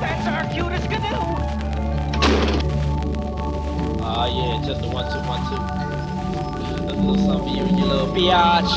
That's our cutest canoe. Oh yeah, just a 1-2-1-2. That's a little something for you and your little biatch.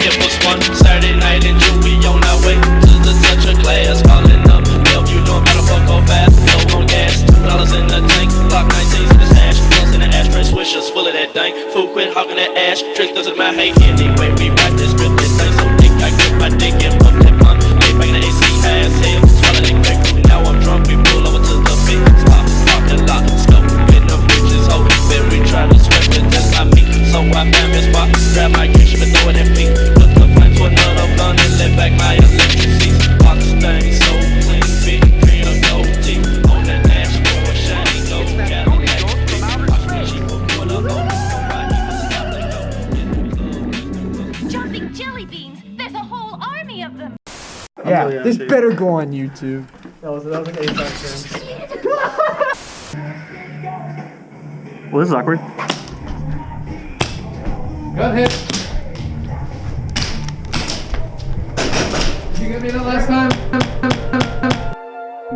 It was one Saturday night in June, we on our way to the touch of glass, calling up help. You know I'm about to fuck off fast, no on gas, $2 in the tank, Glock 19s in the stash, plus in the ashtray, swishers full of that dank. Fool quit hawking that ash, trick doesn't matter anyway. We ride this grip, this thing so thick, I grip my dick and pump that blunt. Lay back in the AC, high as hell, swallow that crack. Now I'm drunk, we pull over to the big spot, park the lot, scope, in the bitches, ho. Then we try to sweat it, that's not me. So I found this spot, grab my cash, but throw it at me. Put the flame to another blunt and let back my electric seats. Box thing so clean, big green or gold teeth. On that dashboard, shiny gold Cadillac. Watch me, she will pull up on me. Jumping jelly beans! There's a whole army of them! Yeah, this better go on YouTube. That was like 85 cents. Well, this is awkward. Gun hit. You get me that last time?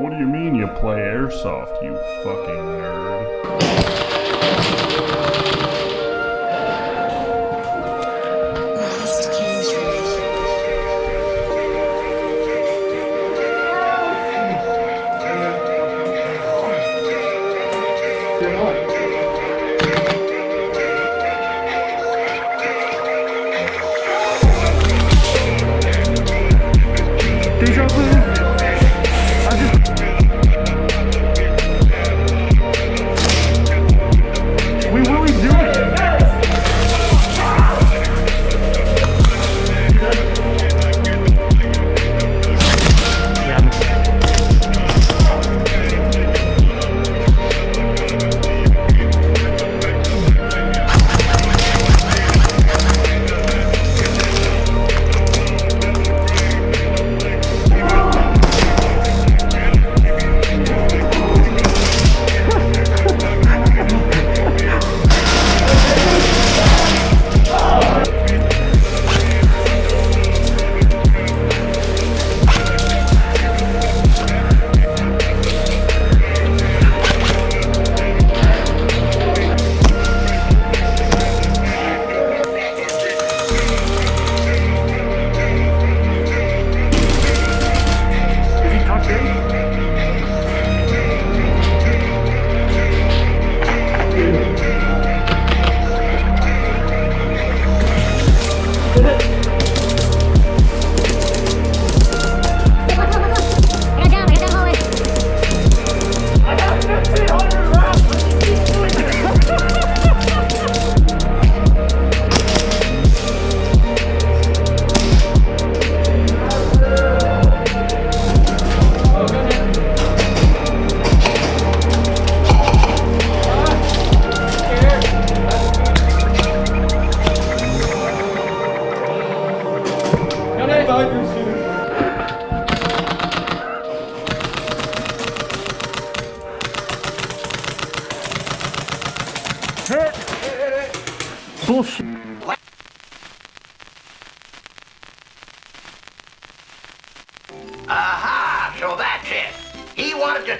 What do you mean you play Airsoft, you fucking nerd? Deja vu. We really do it. Bullshit. Aha, so that's it. He wanted to...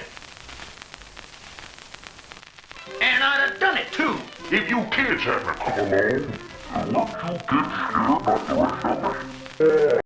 And I'd have done it too. If you kids hadn't come along, a lot of you kids here might be